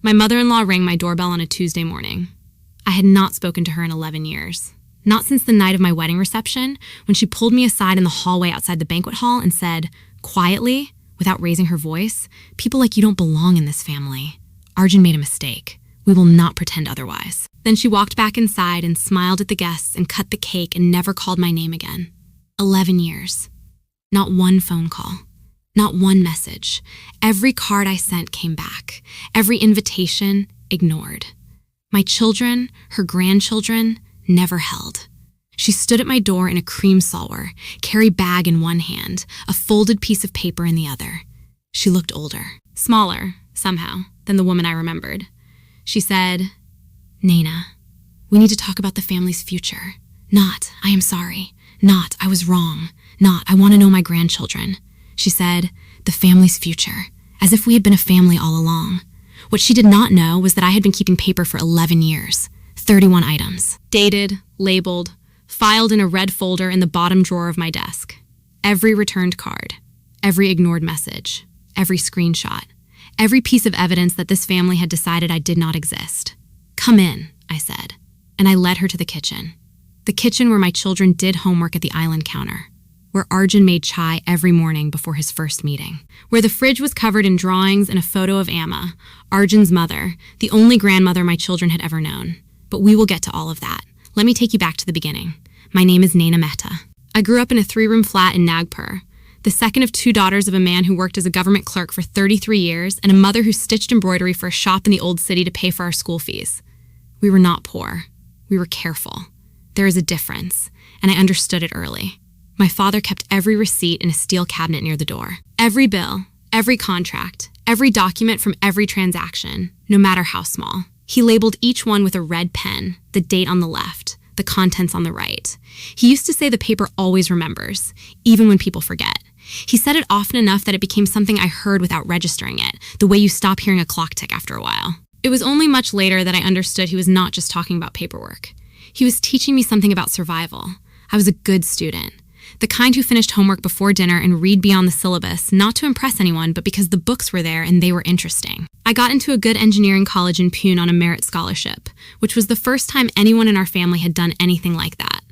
My mother-in-law rang my doorbell on a Tuesday morning. I had not spoken to her in 11 years. Not since the night of my wedding reception, when she pulled me aside in the hallway outside the banquet hall and said, quietly, without raising her voice, "People like you don't belong in this family. Arjun made a mistake. We will not pretend otherwise." Then she walked back inside and smiled at the guests and cut the cake and never called my name again. 11 years. Not one phone call. Not one message. Every card I sent came back. Every invitation, ignored. My children, her grandchildren, never held. She stood at my door in a cream salwar, carry bag in one hand, a folded piece of paper in the other. She looked older, smaller, somehow, than the woman I remembered. She said, "Naina, we need to talk about the family's future. Not, I am sorry. Not, I was wrong. Not, I want to know my grandchildren." She said, "The family's future," as if we had been a family all along. What she did not know was that I had been keeping paper for 11 years, 31 items, dated, labeled, filed in a red folder in the bottom drawer of my desk. Every returned card, every ignored message, every screenshot, every piece of evidence that this family had decided I did not exist. "Come in," I said, and I led her to the kitchen. The kitchen where my children did homework at the island counter, where Arjun made chai every morning before his first meeting, where the fridge was covered in drawings and a photo of Amma, Arjun's mother, the only grandmother my children had ever known. But we will get to all of that. Let me take you back to the beginning. My name is Naina Mehta. I grew up in a 3-room flat in Nagpur, the second of 2 daughters of a man who worked as a government clerk for 33 years and a mother who stitched embroidery for a shop in the old city to pay for our school fees. We were not poor. We were careful. There is a difference, and I understood it early. My father kept every receipt in a steel cabinet near the door. Every bill, every contract, every document from every transaction, no matter how small. He labeled each one with a red pen, the date on the left, the contents on the right. He used to say the paper always remembers, even when people forget. He said it often enough that it became something I heard without registering it, the way you stop hearing a clock tick after a while. It was only much later that I understood he was not just talking about paperwork. He was teaching me something about survival. I was a good student. The kind who finished homework before dinner and read beyond the syllabus, not to impress anyone, but because the books were there and they were interesting. I got into a good engineering college in Pune on a merit scholarship, which was the first time anyone in our family had done anything like that.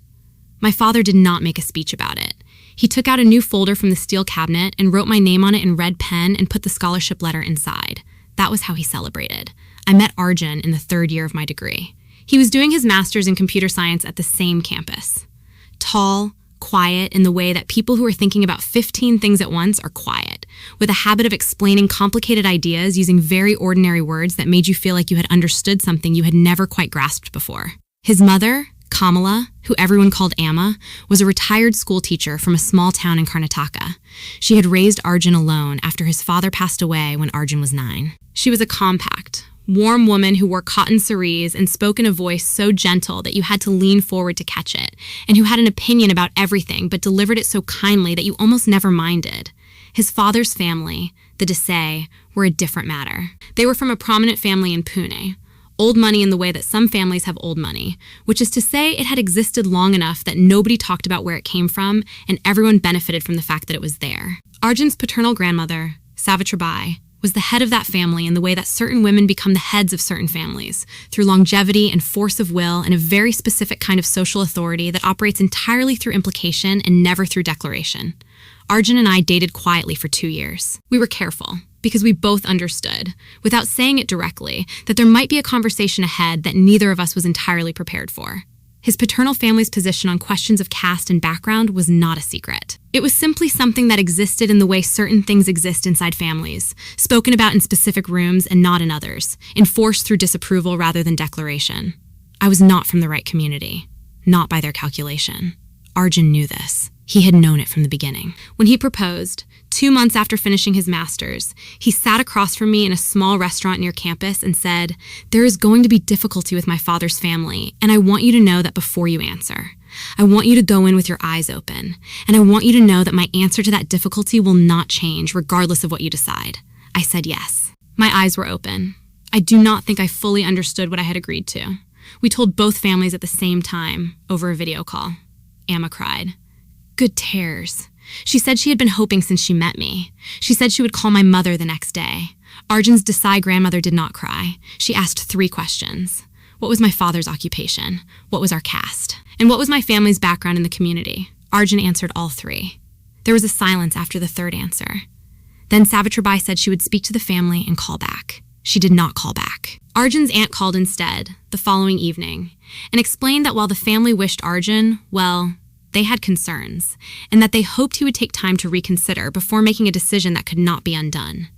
My father did not make a speech about it. He took out a new folder from the steel cabinet and wrote my name on it in red pen and put the scholarship letter inside. That was how he celebrated. I met Arjun in the 3rd year of my degree. He was doing his master's in computer science at the same campus. Tall, quiet in the way that people who are thinking about 15 things at once are quiet, with a habit of explaining complicated ideas using very ordinary words that made you feel like you had understood something you had never quite grasped before. His mother, Kamala, who everyone called Amma, was a retired school teacher from a small town in Karnataka. She had raised Arjun alone after his father passed away when Arjun was 9. She was a compact, warm woman who wore cotton saris and spoke in a voice so gentle that you had to lean forward to catch it, and who had an opinion about everything but delivered it so kindly that you almost never minded. His father's family, the Desai, were a different matter. They were from a prominent family in Pune. Old money in the way that some families have old money, which is to say it had existed long enough that nobody talked about where it came from and everyone benefited from the fact that it was there. Arjun's paternal grandmother, Savitribai, was the head of that family in the way that certain women become the heads of certain families, through longevity and force of will and a very specific kind of social authority that operates entirely through implication and never through declaration. Arjun and I dated quietly for 2 years. We were careful, because we both understood, without saying it directly, that there might be a conversation ahead that neither of us was entirely prepared for. His paternal family's position on questions of caste and background was not a secret. It was simply something that existed in the way certain things exist inside families, spoken about in specific rooms and not in others, enforced through disapproval rather than declaration. I was not from the right community, not by their calculation. Arjun knew this. He had known it from the beginning. When he proposed, 2 months after finishing his master's, he sat across from me in a small restaurant near campus and said, "There is going to be difficulty with my father's family, and I want you to know that before you answer. I want you to go in with your eyes open, and I want you to know that my answer to that difficulty will not change regardless of what you decide." I said yes. My eyes were open. I do not think I fully understood what I had agreed to. We told both families at the same time, over a video call. Amma cried. Good tears. She said she had been hoping since she met me. She said she would call my mother the next day. Arjun's Desai grandmother did not cry. She asked 3 questions. What was my father's occupation? What was our caste? And what was my family's background in the community? Arjun answered all 3. There was a silence after the 3rd answer. Then Savitribai said she would speak to the family and call back. She did not call back. Arjun's aunt called instead, the following evening, and explained that while the family wished Arjun, well, they had concerns, and that they hoped he would take time to reconsider before making a decision that could not be undone.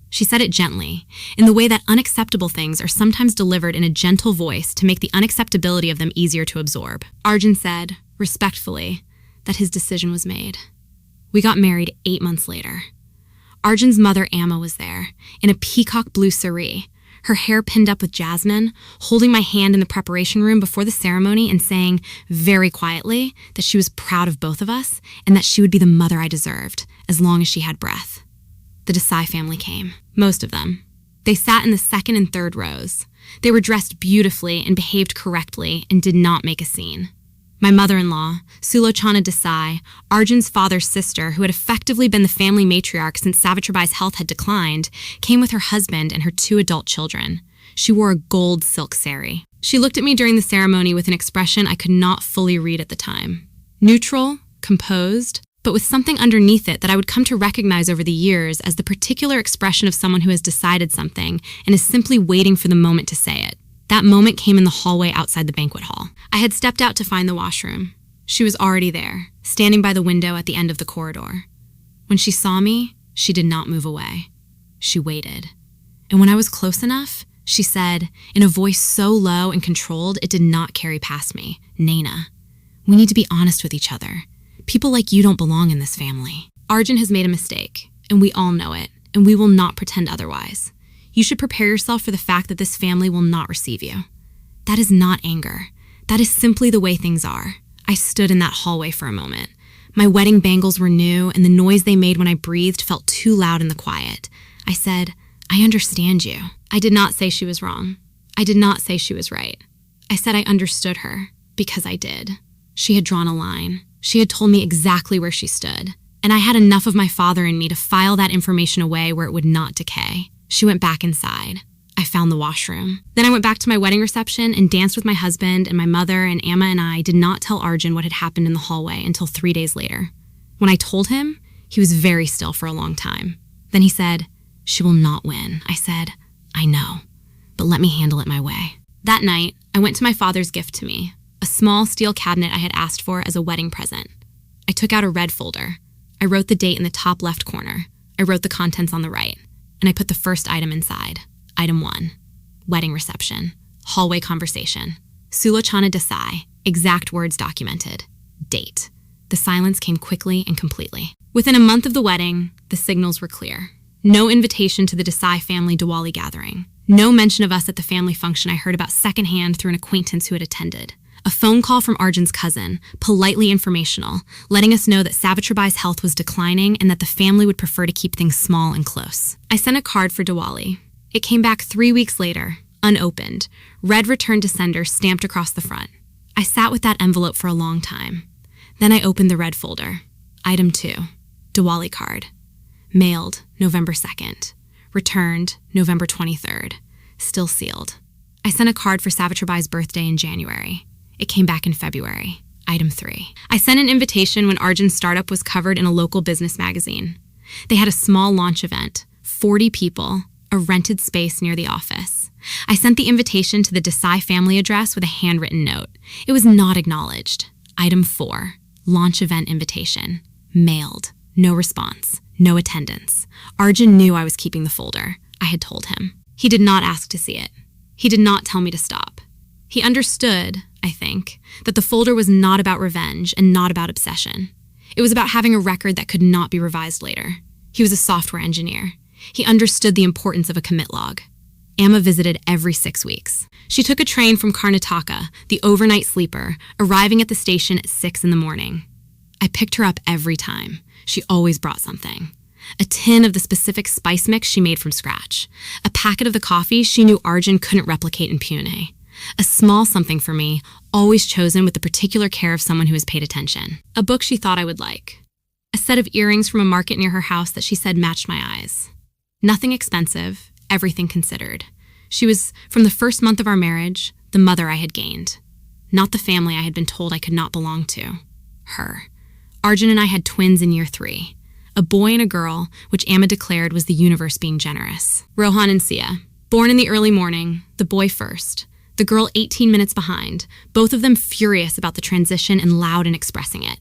She said it gently, in the way that unacceptable things are sometimes delivered in a gentle voice to make the unacceptability of them easier to absorb. Arjun said, respectfully, that his decision was made. We got married 8 months later. Arjun's mother, Amma, was there, in a peacock blue saree, her hair pinned up with jasmine, holding my hand in the preparation room before the ceremony and saying, very quietly, that she was proud of both of us and that she would be the mother I deserved, as long as she had breath. The Desai family came, most of them. They sat in the 2nd and 3rd rows. They were dressed beautifully and behaved correctly and did not make a scene. My mother-in-law, Sulochana Desai, Arjun's father's sister, who had effectively been the family matriarch since Savitribai's health had declined, came with her husband and her 2 adult children. She wore a gold silk sari. She looked at me during the ceremony with an expression I could not fully read at the time. Neutral, composed, but with something underneath it that I would come to recognize over the years as the particular expression of someone who has decided something and is simply waiting for the moment to say it. That moment came in the hallway outside the banquet hall. I had stepped out to find the washroom. She was already there, standing by the window at the end of the corridor. When she saw me, she did not move away. She waited. And when I was close enough, she said, in a voice so low and controlled it did not carry past me, Naina, we need to be honest with each other. People like you don't belong in this family. Arjun has made a mistake, and we all know it, and we will not pretend otherwise. You should prepare yourself for the fact that this family will not receive you. That is not anger. That is simply the way things are. I stood in that hallway for a moment. My wedding bangles were new, and the noise they made when I breathed felt too loud in the quiet. I said, I understand you. I did not say she was wrong. I did not say she was right. I said I understood her, because I did. She had drawn a line. She had told me exactly where she stood, and I had enough of my father in me to file that information away where it would not decay. She went back inside. I found the washroom. Then I went back to my wedding reception and danced with my husband, and my mother and Amma and I did not tell Arjun what had happened in the hallway until 3 days later. When I told him, he was very still for a long time. Then he said, she will not win. I said, I know, but let me handle it my way. That night, I went to my father's gift to me, a small steel cabinet I had asked for as a wedding present. I took out a red folder. I wrote the date in the top left corner. I wrote the contents on the right. And I put the first item inside. Item 1, wedding reception, hallway conversation, Sulochana Desai, exact words documented, date. The silence came quickly and completely. Within a month of the wedding, the signals were clear. No invitation to the Desai family Diwali gathering. No mention of us at the family function I heard about secondhand through an acquaintance who had attended. A phone call from Arjun's cousin, politely informational, letting us know that Savitribai's health was declining and that the family would prefer to keep things small and close. I sent a card for Diwali. It came back 3 weeks later, unopened, red return to sender stamped across the front. I sat with that envelope for a long time. Then I opened the red folder. Item 2, Diwali card. Mailed November 2nd. Returned November 23rd. Still sealed. I sent a card for Savitribai's birthday in January. It came back in February. Item 3. I sent an invitation when Arjun's startup was covered in a local business magazine. They had a small launch event, 40 people, a rented space near the office. I sent the invitation to the Desai family address with a handwritten note. It was not acknowledged. Item 4. Launch event invitation. Mailed. No response. No attendance. Arjun knew I was keeping the folder. I had told him. He did not ask to see it. He did not tell me to stop. He understood, I think, that the folder was not about revenge and not about obsession. It was about having a record that could not be revised later. He was a software engineer. He understood the importance of a commit log. Amma visited every 6 weeks. She took a train from Karnataka, the overnight sleeper, arriving at the station at 6 in the morning. I picked her up every time. She always brought something. A tin of the specific spice mix she made from scratch. A packet of the coffee she knew Arjun couldn't replicate in Pune. A small something for me, always chosen with the particular care of someone who has paid attention. A book she thought I would like. A set of earrings from a market near her house that she said matched my eyes. Nothing expensive, everything considered. She was, from the first month of our marriage, the mother I had gained. Not the family I had been told I could not belong to. Her. Arjun and I had twins in year 3. A boy and a girl, which Amma declared was the universe being generous. Rohan and Sia. Born in the early morning, the boy first. The girl 18 minutes behind, both of them furious about the transition and loud in expressing it.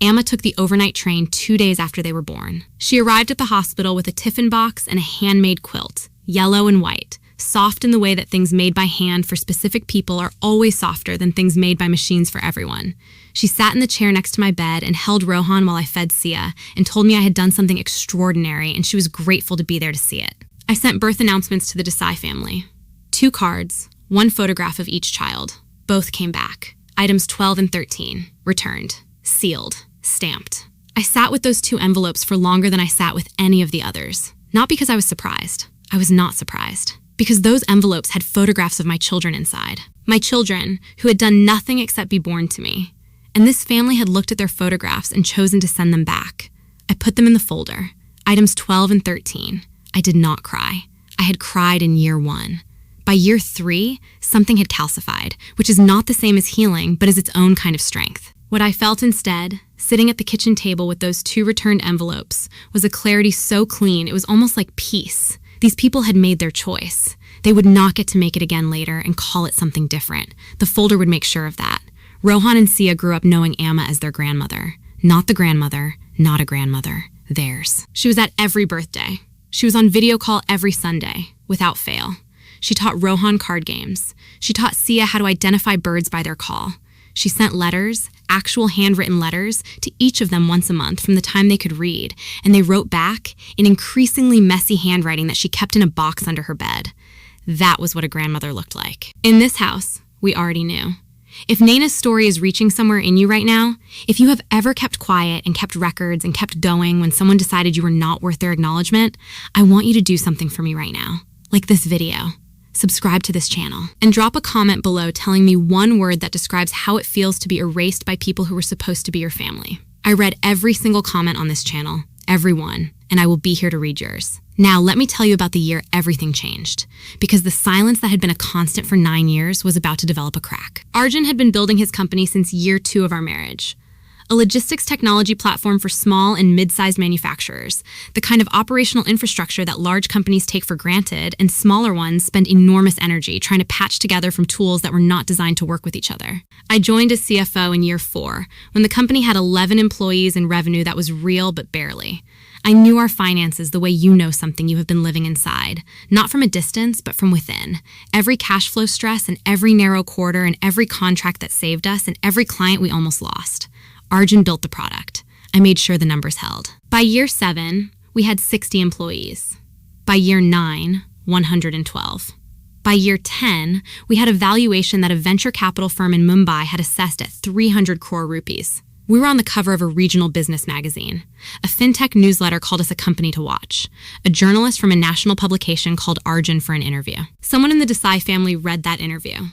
Amma took the overnight train 2 days after they were born. She arrived at the hospital with a tiffin box and a handmade quilt, yellow and white, soft in the way that things made by hand for specific people are always softer than things made by machines for everyone. She sat in the chair next to my bed and held Rohan while I fed Sia and told me I had done something extraordinary and she was grateful to be there to see it. I sent birth announcements to the Desai family. 2 cards, 1 photograph of each child. Both came back. Items 12 and 13. Returned. Sealed. Stamped. I sat with those 2 envelopes for longer than I sat with any of the others. Not because I was surprised. I was not surprised. Because those envelopes had photographs of my children inside. My children, who had done nothing except be born to me. And this family had looked at their photographs and chosen to send them back. I put them in the folder. Items 12 and 13. I did not cry. I had cried in year 1. By year 3, something had calcified, which is not the same as healing, but is its own kind of strength. What I felt instead, sitting at the kitchen table with those 2 returned envelopes, was a clarity so clean it was almost like peace. These people had made their choice. They would not get to make it again later and call it something different. The folder would make sure of that. Rohan and Sia grew up knowing Amma as their grandmother. Not the grandmother, not a grandmother. Theirs. She was at every birthday. She was on video call every Sunday, without fail. She taught Rohan card games. She taught Sia how to identify birds by their call. She sent letters, actual handwritten letters, to each of them once a month from the time they could read, and they wrote back in increasingly messy handwriting that she kept in a box under her bed. That was what a grandmother looked like. In this house, we already knew. If Naina's story is reaching somewhere in you right now, if you have ever kept quiet and kept records and kept going when someone decided you were not worth their acknowledgement, I want you to do something for me right now, like this video. Subscribe to this channel, and drop a comment below telling me 1 word that describes how it feels to be erased by people who were supposed to be your family. I read every single comment on this channel, every one, and I will be here to read yours. Now, let me tell you about the year everything changed, because the silence that had been a constant for 9 years was about to develop a crack. Arjun had been building his company since year 2 of our marriage. A logistics technology platform for small and mid-sized manufacturers, the kind of operational infrastructure that large companies take for granted and smaller ones spend enormous energy trying to patch together from tools that were not designed to work with each other. I joined as CFO in year 4, when the company had 11 employees and revenue that was real but barely. I knew our finances the way you know something you have been living inside, not from a distance, but from within. Every cash flow stress and every narrow quarter and every contract that saved us and every client we almost lost. Arjun built the product. I made sure the numbers held. By year 7, we had 60 employees. By year 9, 112. By year 10, we had a valuation that a venture capital firm in Mumbai had assessed at 300 crore rupees. We were on the cover of a regional business magazine. A fintech newsletter called us a company to watch. A journalist from a national publication called Arjun for an interview. Someone in the Desai family read that interview.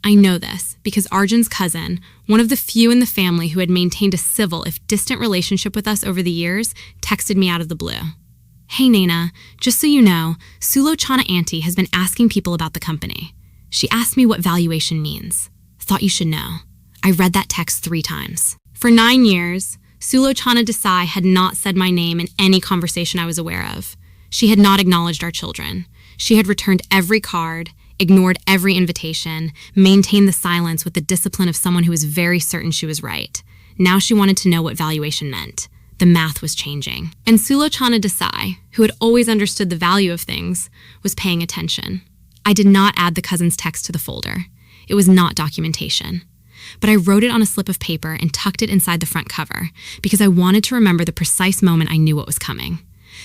I know this because Arjun's cousin, one of the few in the family who had maintained a civil, if distant relationship with us over the years, texted me out of the blue. Hey Naina, just so you know, Sulochana Auntie has been asking people about the company. She asked me what valuation means. Thought you should know. I read that text 3 times. For 9 years, Sulochana Desai had not said my name in any conversation I was aware of. She had not acknowledged our children. She had returned every card, ignored every invitation, maintained the silence with the discipline of someone who was very certain she was right. Now she wanted to know what valuation meant. The math was changing. And Sulochana Desai, who had always understood the value of things, was paying attention. I did not add the cousin's text to the folder. It was not documentation. But I wrote it on a slip of paper and tucked it inside the front cover because I wanted to remember the precise moment I knew what was coming.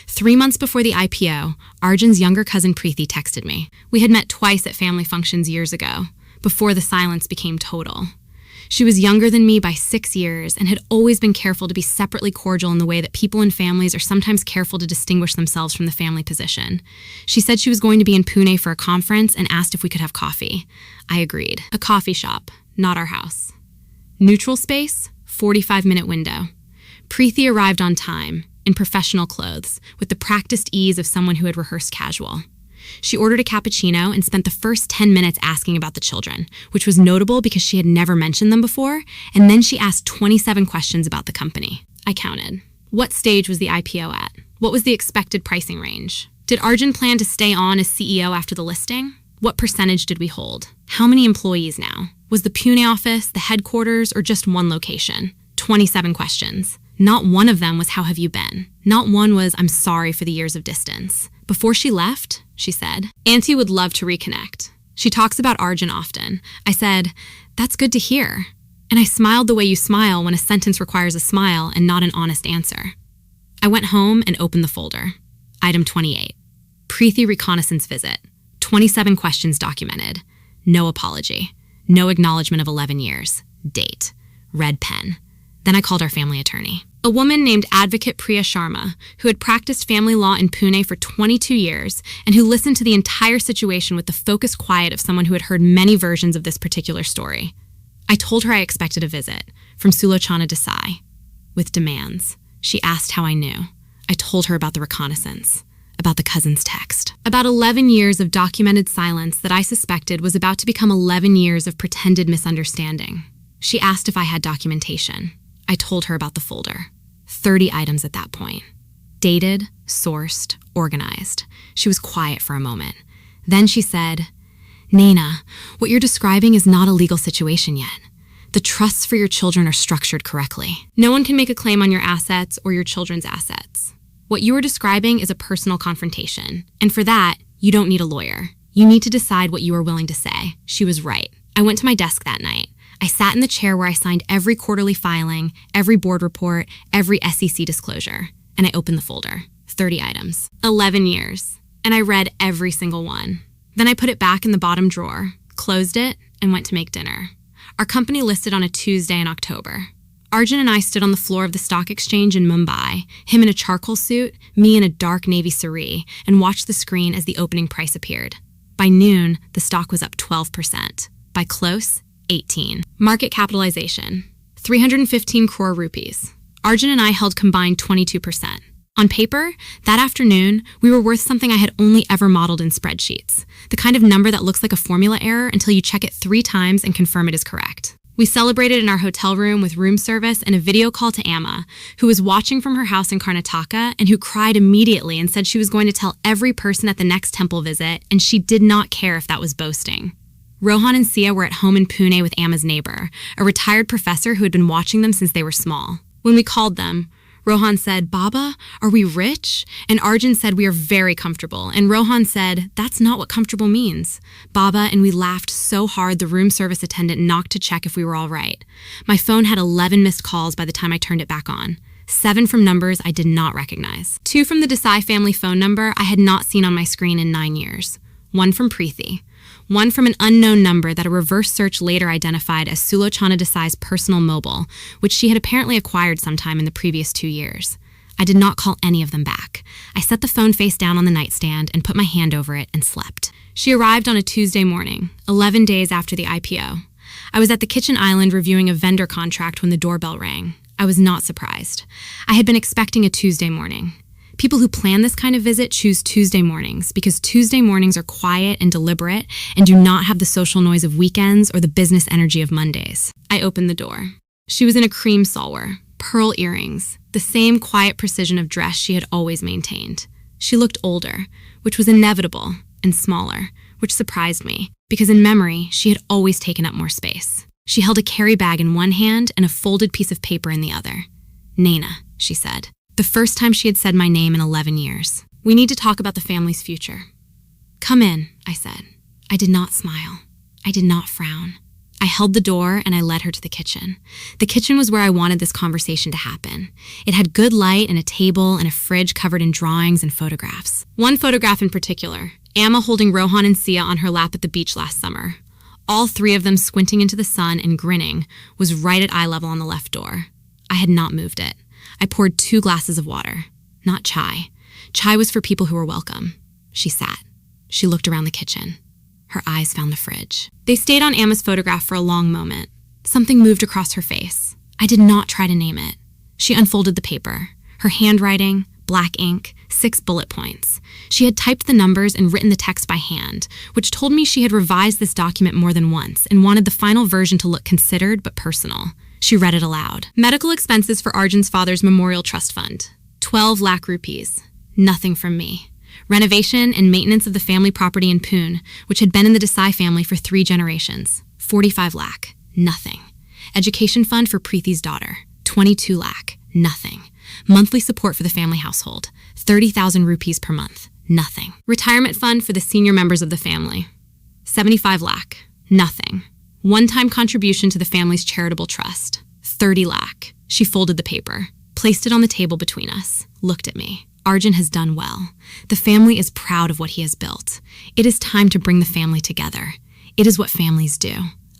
3 months before the IPO, Arjun's younger cousin Preeti texted me. We had met twice at family functions years ago, before the silence became total. She was younger than me by 6 years and had always been careful to be separately cordial in the way that people in families are sometimes careful to distinguish themselves from the family position. She said she was going to be in Pune for a conference and asked if we could have coffee. I agreed. A coffee shop. Not our house. Neutral space, 45-minute window. Preeti arrived on time, in professional clothes, with the practiced ease of someone who had rehearsed casual. She ordered a cappuccino and spent the first 10 minutes asking about the children, which was notable because she had never mentioned them before, and then she asked 27 questions about the company. I counted. What stage was the IPO at? What was the expected pricing range? Did Arjun plan to stay on as CEO after the listing? What percentage did we hold? How many employees now? Was the Pune office, the headquarters, or just one location? 27 questions. Not one of them was, how have you been? Not one was, I'm sorry for the years of distance. Before she left, she said, Auntie would love to reconnect. She talks about Arjun often. I said, that's good to hear. And I smiled the way you smile when a sentence requires a smile and not an honest answer. I went home and opened the folder. Item 28. Preeti reconnaissance visit. 27 questions documented. No apology. No acknowledgement of 11 years. Date. Red pen. Then I called our family attorney. A woman named Advocate Priya Sharma, who had practiced family law in Pune for 22 years and who listened to the entire situation with the focused quiet of someone who had heard many versions of this particular story. I told her I expected a visit from Sulochana Desai with demands. She asked how I knew. I told her about the reconnaissance, about the cousin's text, about 11 years of documented silence that I suspected was about to become 11 years of pretended misunderstanding. She asked if I had documentation. I told her about the folder. 30 items at that point. Dated, sourced, organized. She was quiet for a moment. Then she said, Naina, what you're describing is not a legal situation yet. The trusts for your children are structured correctly. No one can make a claim on your assets or your children's assets. What you are describing is a personal confrontation. And for that, you don't need a lawyer. You need to decide what you are willing to say. She was right. I went to my desk that night. I sat in the chair where I signed every quarterly filing, every board report, every SEC disclosure, and I opened the folder. 30 items. 11 years. And I read every single one. Then I put it back in the bottom drawer, closed it, and went to make dinner. Our company listed on a Tuesday in October. Arjun and I stood on the floor of the stock exchange in Mumbai, him in a charcoal suit, me in a dark navy saree, and watched the screen as the opening price appeared. By noon, the stock was up 12%. By close, 18. Market capitalization, 315 crore rupees. Arjun and I held combined 22%. On paper, that afternoon, we were worth something I had only ever modeled in spreadsheets, the kind of number that looks like a formula error until you check it 3 times and confirm it is correct. We celebrated in our hotel room with room service and a video call to Amma, who was watching from her house in Karnataka and who cried immediately and said she was going to tell every person at the next temple visit, and she did not care if that was boasting. Rohan and Sia were at home in Pune with Amma's neighbor, a retired professor who had been watching them since they were small. When we called them, Rohan said, Baba, are we rich? And Arjun said, we are very comfortable. And Rohan said, that's not what comfortable means. Baba, and we laughed so hard the room service attendant knocked to check if we were all right. My phone had 11 missed calls by the time I turned it back on. 7 from numbers I did not recognize. 2 from the Desai family phone number I had not seen on my screen in 9 years. 1 from Preeti. 1 from an unknown number that a reverse search later identified as Sulochana Desai's personal mobile, which she had apparently acquired sometime in the previous 2 years. I did not call any of them back. I set the phone face down on the nightstand and put my hand over it and slept. She arrived on a Tuesday morning, 11 days after the IPO. I was at the kitchen island reviewing a vendor contract when the doorbell rang. I was not surprised. I had been expecting a Tuesday morning. People who plan this kind of visit choose Tuesday mornings because Tuesday mornings are quiet and deliberate and do not have the social noise of weekends or the business energy of Mondays. I opened the door. She was in a cream salwar, pearl earrings, the same quiet precision of dress she had always maintained. She looked older, which was inevitable, and smaller, which surprised me because in memory, she had always taken up more space. She held a carry bag in one hand and a folded piece of paper in the other. Naina, she said. The first time she had said my name in 11 years. We need to talk about the family's future. Come in, I said. I did not smile. I did not frown. I held the door and I led her to the kitchen. The kitchen was where I wanted this conversation to happen. It had good light and a table and a fridge covered in drawings and photographs. One photograph in particular, Amma holding Rohan and Sia on her lap at the beach last summer. All 3 of them squinting into the sun and grinning, was right at eye level on the left door. I had not moved it. I poured 2 glasses of water. Not chai. Chai was for people who were welcome. She sat. She looked around the kitchen. Her eyes found the fridge. They stayed on Amma's photograph for a long moment. Something moved across her face. I did not try to name it. She unfolded the paper. Her handwriting, black ink, 6 bullet points. She had typed the numbers and written the text by hand, which told me she had revised this document more than once and wanted the final version to look considered but personal. She read it aloud. Medical expenses for Arjun's father's memorial trust fund. 12 lakh rupees. Nothing from me. Renovation and maintenance of the family property in Pune, which had been in the Desai family for 3 generations. 45 lakh. Nothing. Education fund for Preethi's daughter. 22 lakh. Nothing. Monthly support for the family household. 30,000 rupees per month. Nothing. Retirement fund for the senior members of the family. 75 lakh. Nothing. One-time contribution to the family's charitable trust. 30 lakh. She folded the paper, placed it on the table between us, looked at me. Arjun has done well. The family is proud of what he has built. It is time to bring the family together. It is what families do.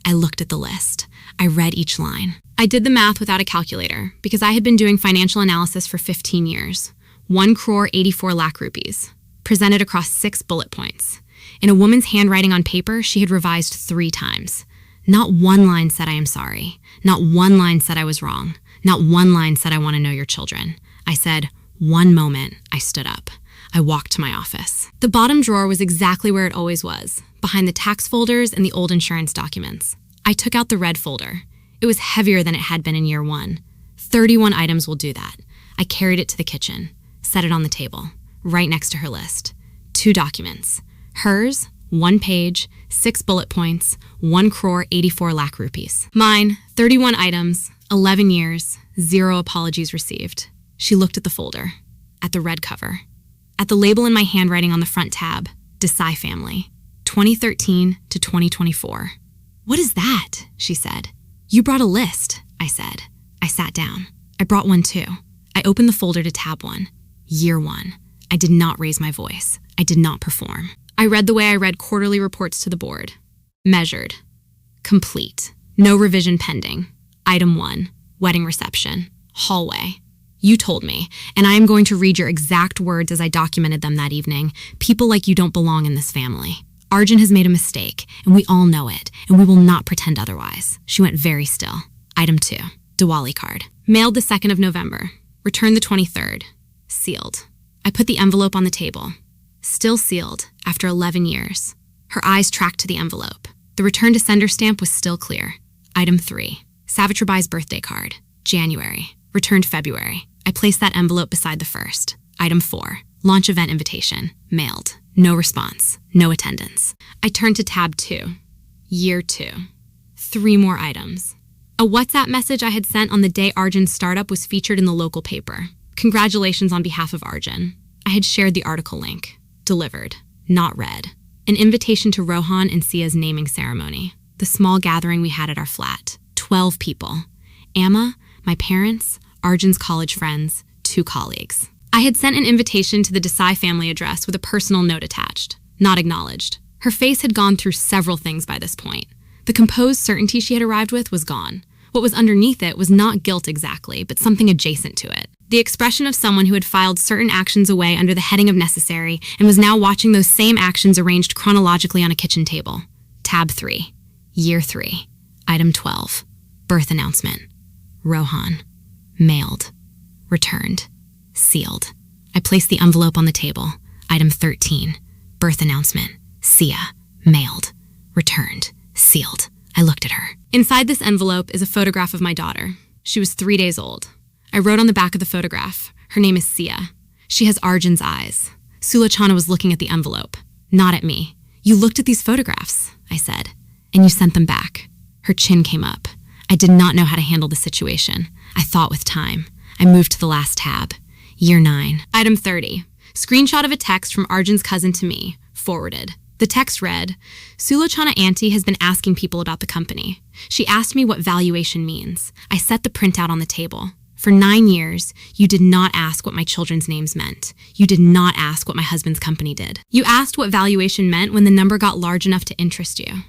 I looked at the list. I read each line. I did the math without a calculator because I had been doing financial analysis for 15 years. 1 crore 84 lakh rupees, presented across 6 bullet points. In a woman's handwriting on paper, she had revised 3 times. Not one line said I am sorry. Not one line said I was wrong. Not one line said I want to know your children. I said, one moment. I stood up. I walked to my office. The bottom drawer was exactly where it always was, behind the tax folders and the old insurance documents. I took out the red folder. It was heavier than it had been in year 1. 31 items will do that. I carried it to the kitchen, set it on the table, right next to her list. 2 documents. Hers, 1 page, 6 bullet points, 1 crore 84 lakh rupees. Mine, 31 items, 11 years, 0 apologies received. She looked at the folder, at the red cover, at the label in my handwriting on the front tab, Desai family, 2013 to 2024. What is that? She said. You brought a list, I said. I sat down. I brought one too. I opened the folder to tab 1. Year 1. I did not raise my voice. I did not perform. I read the way I read quarterly reports to the board. Measured. Complete. No revision pending. Item 1. Wedding reception. Hallway. You told me, and I am going to read your exact words as I documented them that evening. People like you don't belong in this family. Arjun has made a mistake, and we all know it, and we will not pretend otherwise. She went very still. Item 2. Diwali card. Mailed the 2nd of November. Returned the 23rd. Sealed. I put the envelope on the table. Still sealed, after 11 years. Her eyes tracked to the envelope. The return to sender stamp was still clear. Item 3. Savitribai's birthday card. January. Returned February. I placed that envelope beside the first. Item 4. Launch event invitation. Mailed. No response. No attendance. I turned to tab 2. Year 2. 3 more items. A WhatsApp message I had sent on the day Arjun's startup was featured in the local paper. Congratulations on behalf of Arjun. I had shared the article link. Delivered. Not read. An invitation to Rohan and Sia's naming ceremony. The small gathering we had at our flat. 12 people. Amma, my parents, Arjun's college friends, 2 colleagues. I had sent an invitation to the Desai family address with a personal note attached. Not acknowledged. Her face had gone through several things by this point. The composed certainty she had arrived with was gone. What was underneath it was not guilt exactly, but something adjacent to it. The expression of someone who had filed certain actions away under the heading of necessary and was now watching those same actions arranged chronologically on a kitchen table. Tab 3. Year 3. Item 12. Birth announcement. Rohan. Mailed. Returned. Sealed. I placed the envelope on the table. Item 13. Birth announcement. Sia. Mailed. Returned. Sealed. I looked at her. Inside this envelope is a photograph of my daughter. She was 3 days old. I wrote on the back of the photograph, her name is Sia. She has Arjun's eyes. Sulochana was looking at the envelope, not at me. You looked at these photographs, I said, and you sent them back. Her chin came up. I did not know how to handle the situation. I thought with time. I moved to the last tab. Year 9. Item 30. Screenshot of a text from Arjun's cousin to me, forwarded. The text read, Sulochana Auntie has been asking people about the company. She asked me what valuation means. I set the printout on the table. For 9 years, you did not ask what my children's names meant. You did not ask what my husband's company did. You asked what valuation meant when the number got large enough to interest you.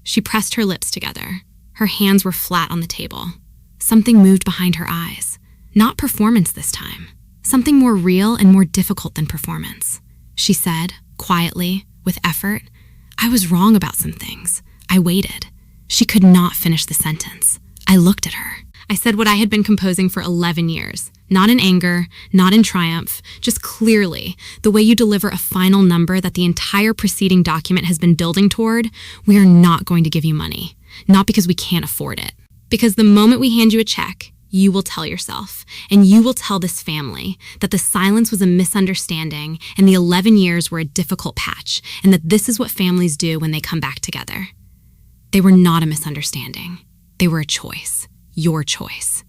She pressed her lips together. Her hands were flat on the table. Something moved behind her eyes. Not performance this time. Something more real and more difficult than performance. She said, quietly, with effort, I was wrong about some things. I waited. She could not finish the sentence. I looked at her. I said what I had been composing for 11 years. Not in anger, not in triumph, just clearly, the way you deliver a final number that the entire preceding document has been building toward. We are not going to give you money. Not because we can't afford it. Because the moment we hand you a check, you will tell yourself, and you will tell this family, that the silence was a misunderstanding and the 11 years were a difficult patch, and that this is what families do when they come back together. They were not a misunderstanding. They were a choice. Your choice.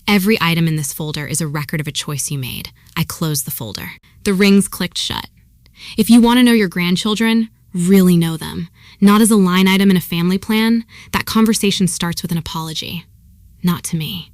Every item in this folder is a record of a choice you made. I closed the folder. The rings clicked shut. If you want to know your grandchildren, really know them. Not as a line item in a family plan. That conversation starts with an apology. Not to me.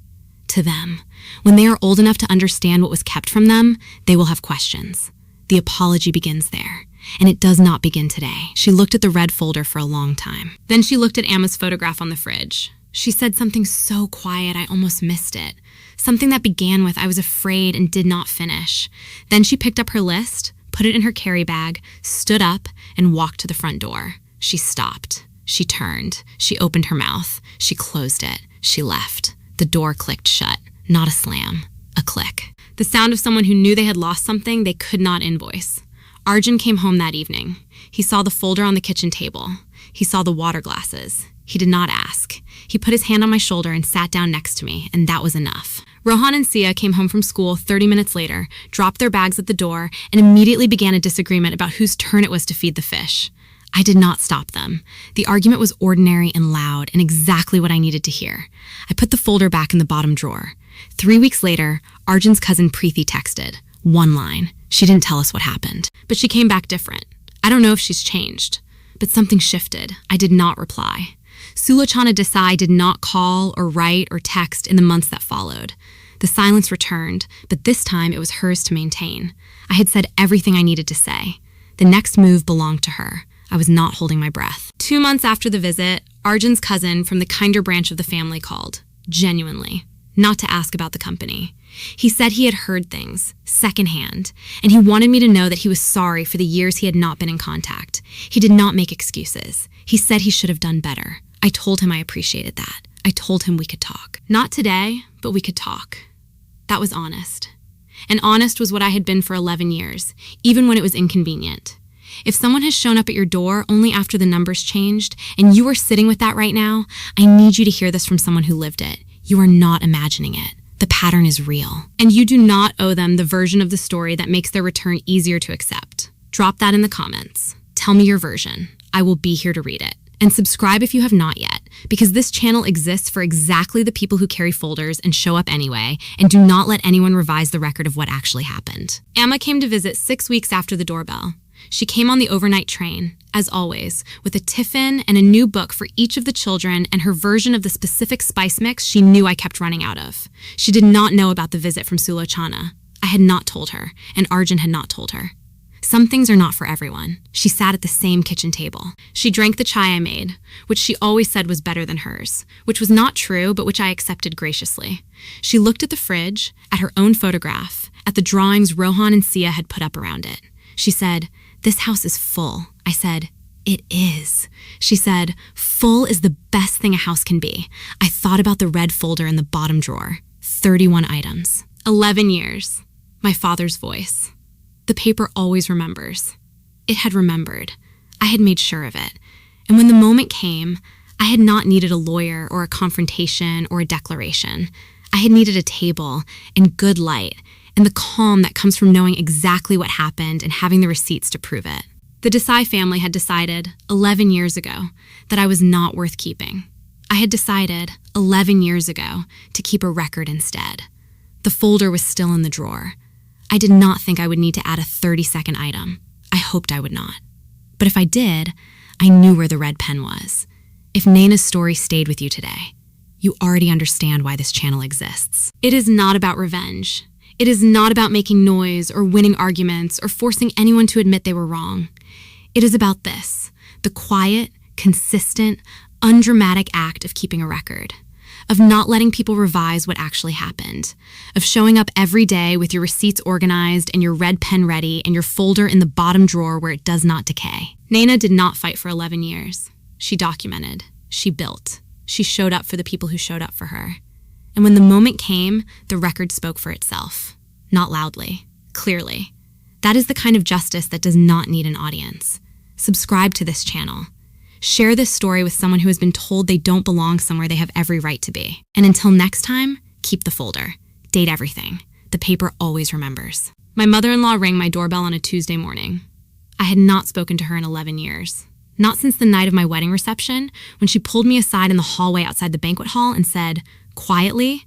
To them. When they are old enough to understand what was kept from them, they will have questions. The apology begins there. And it does not begin today. She looked at the red folder for a long time. Then she looked at Emma's photograph on the fridge. She said something so quiet I almost missed it. Something that began with, I was afraid, and did not finish. Then she picked up her list, put it in her carry bag, stood up, and walked to the front door. She stopped. She turned. She opened her mouth. She closed it. She left. The door clicked shut. Not a slam. A click. The sound of someone who knew they had lost something they could not invoice. Arjun came home that evening. He saw the folder on the kitchen table. He saw the water glasses. He did not ask. He put his hand on my shoulder and sat down next to me, and that was enough. Rohan and Sia came home from school 30 minutes later, dropped their bags at the door, and immediately began a disagreement about whose turn it was to feed the fish. I did not stop them. The argument was ordinary and loud, and exactly what I needed to hear. I put the folder back in the bottom drawer. 3 weeks later, Arjun's cousin Preeti texted. One line. She didn't tell us what happened, but she came back different. I don't know if she's changed, but something shifted. I did not reply. Sulochana Desai did not call or write or text in the months that followed. The silence returned, but this time it was hers to maintain. I had said everything I needed to say. The next move belonged to her. I was not holding my breath. 2 months after the visit, Arjun's cousin from the kinder branch of the family called. Genuinely. Not to ask about the company. He said he had heard things, secondhand, and he wanted me to know that he was sorry for the years he had not been in contact. He did not make excuses. He said he should have done better. I told him I appreciated that. I told him we could talk. Not today, but we could talk. That was honest. And honest was what I had been for 11 years, even when it was inconvenient. If someone has shown up at your door only after the numbers changed, and you are sitting with that right now, I need you to hear this from someone who lived it. You are not imagining it. The pattern is real. And you do not owe them the version of the story that makes their return easier to accept. Drop that in the comments. Tell me your version. I will be here to read it. And subscribe if you have not yet, because this channel exists for exactly the people who carry folders and show up anyway, and do not let anyone revise the record of what actually happened. Emma came to visit 6 weeks after the doorbell. She came on the overnight train, as always, with a tiffin and a new book for each of the children and her version of the specific spice mix she knew I kept running out of. She did not know about the visit from Sulochana. I had not told her, and Arjun had not told her. Some things are not for everyone. She sat at the same kitchen table. She drank the chai I made, which she always said was better than hers, which was not true, but which I accepted graciously. She looked at the fridge, at her own photograph, at the drawings Rohan and Sia had put up around it. She said, "This house is full." I said, "It is." She said, "Full is the best thing a house can be." I thought about the red folder in the bottom drawer. 31 items. 11 years. My father's voice. The paper always remembers. It had remembered. I had made sure of it. And when the moment came, I had not needed a lawyer or a confrontation or a declaration. I had needed a table and good light and the calm that comes from knowing exactly what happened and having the receipts to prove it. The Desai family had decided 11 years ago that I was not worth keeping. I had decided 11 years ago to keep a record instead. The folder was still in the drawer. I did not think I would need to add a 30-second item. I hoped I would not. But if I did, I knew where the red pen was. If Naina's story stayed with you today, you already understand why this channel exists. It is not about revenge. It is not about making noise or winning arguments or forcing anyone to admit they were wrong. It is about this, the quiet, consistent, undramatic act of keeping a record. Of not letting people revise what actually happened, of showing up every day with your receipts organized and your red pen ready and your folder in the bottom drawer where it does not decay. Naina did not fight for 11 years. She documented. She built. She showed up for the people who showed up for her. And when the moment came, the record spoke for itself. Not loudly, clearly. That is the kind of justice that does not need an audience. Subscribe to this channel. Share this story with someone who has been told they don't belong somewhere they have every right to be. And until next time, keep the folder. Date everything. The paper always remembers. My mother-in-law rang my doorbell on a Tuesday morning. I had not spoken to her in 11 years. Not since the night of my wedding reception, when she pulled me aside in the hallway outside the banquet hall and said, quietly,